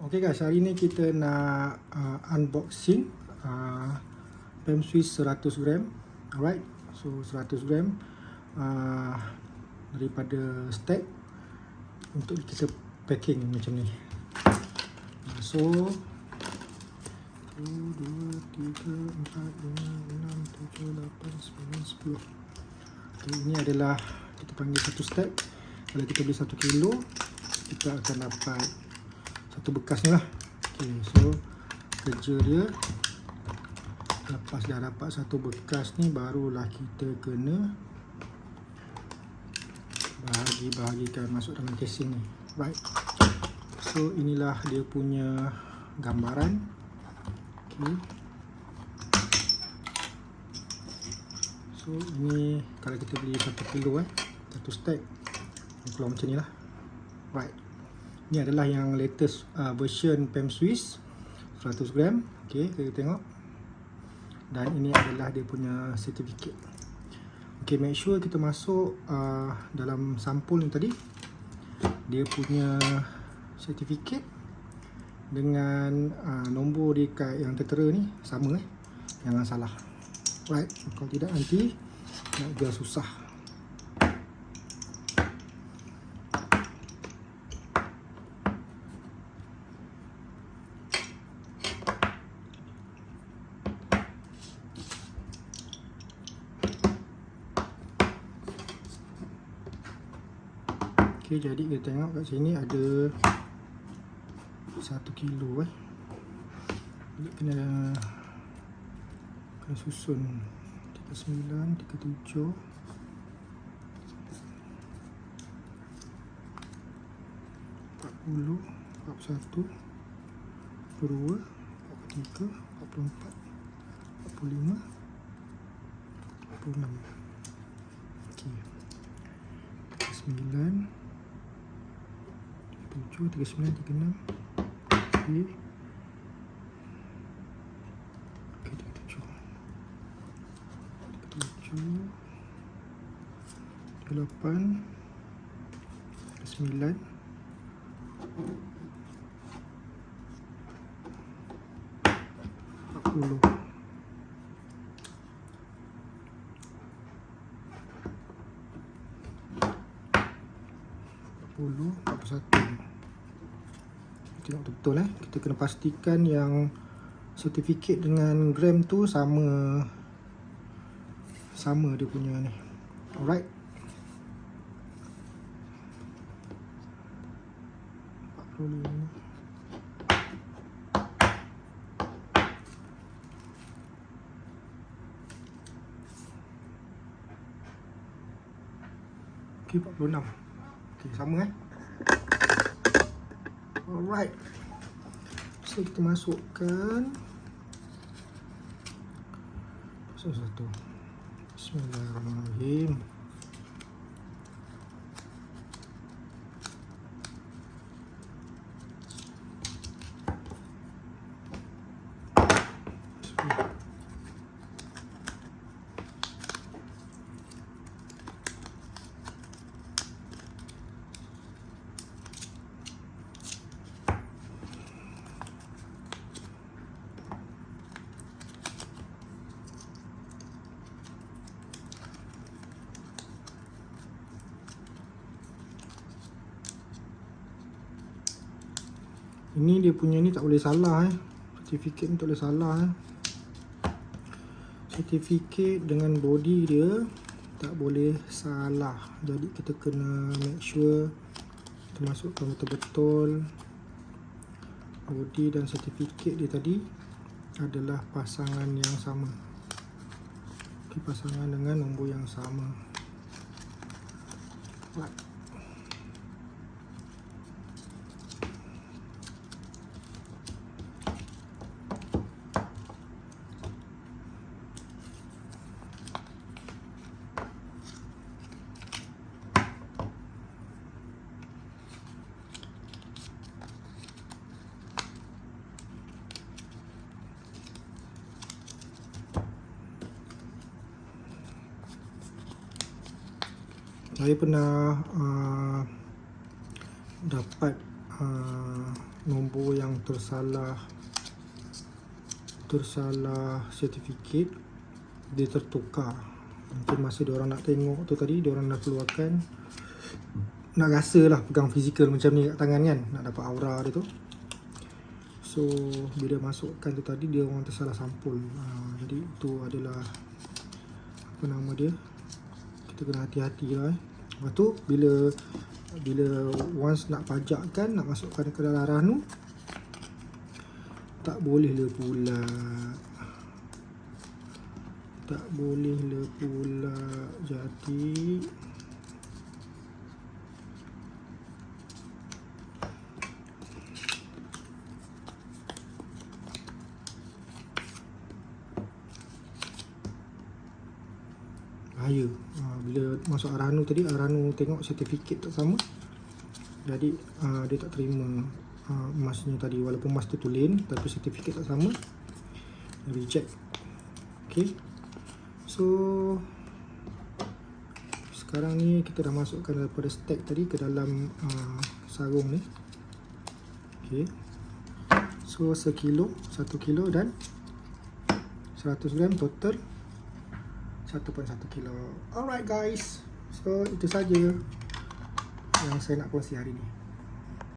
Okay guys, hari ni kita nak unboxing PEM Swiss 100 gram. Alright, so 100 gram daripada stack untuk kita packing macam ni. So 1, 2, 3, 4, 5, 6, 7, 8, 9, 10. Okay, ini adalah kita panggil satu stack. Kalau kita beli 1 kilo, kita akan dapat satu bekas ni lah. Okay, so kerja dia, lepas dah dapat satu bekas ni, barulah kita kena bahagikan masuk dalam casing ni. Right, so inilah dia punya gambaran. Okay, so ini kalau kita beli 1 kilo satu stack, keluar macam ni lah. Right, ini adalah yang latest version PEM Swiss 100 gram. Okay, kita tengok. Dan ini adalah dia punya certificate. Okay, make sure kita masuk dalam sampul ni tadi, dia punya certificate dengan nombor dekat yang tertera ni sama jangan salah. Right, kalau tidak nanti nak jual susah. Okay, jadi kita tengok kat sini ada 1 kilo kena susun 39, 37, 40, 41, 42, 43, 44, 45, 46. Okay, 39, 37, 39, 36. Okay, 37, 38, 9, 40. Tengok betul kita kena pastikan yang sertifikat dengan gram tu sama dia punya ni. Alright, 45. Okay, 46. Okay, sama Alright, so kita masukkan satu. Bismillahirrahmanirrahim. Ini dia punya ni tak boleh salah sertifikat ni tak boleh salah sertifikat dengan body dia tak boleh salah. Jadi kita kena make sure kita masukkan betul-betul body dan sertifikat dia tadi adalah pasangan yang sama. Okay, pasangan dengan nombor yang sama. Right. Saya pernah dapat nombor yang tersalah sertifikat, dia tertukar. Mungkin masa diorang nak tengok tu tadi, diorang dah keluarkan, nak rasa lah pegang fizikal macam ni kat tangan kan, nak dapat aura dia tu. So bila masukkan tu tadi, dia orang tersalah sampul. Jadi itu adalah apa nama dia, kita kena hati-hati lah. Lepas tu bila once nak pajakkan, nak masukkan ke dalam RANU, tak boleh le pula. Tak boleh le pula. Jadi bahaya. Bila masuk RANU tadi, RANU tengok sertifikat tak sama, jadi dia tak terima emasnya tadi. Walaupun emas tu tulen, tapi sertifikat tak sama, reject. Okay, so sekarang ni kita dah masukkan daripada stack tadi ke dalam sarung ni. Okay, so 1 kilo dan 100 gram, total 1.1 kilo. Alright guys, so itu saja yang saya nak kongsi hari ni.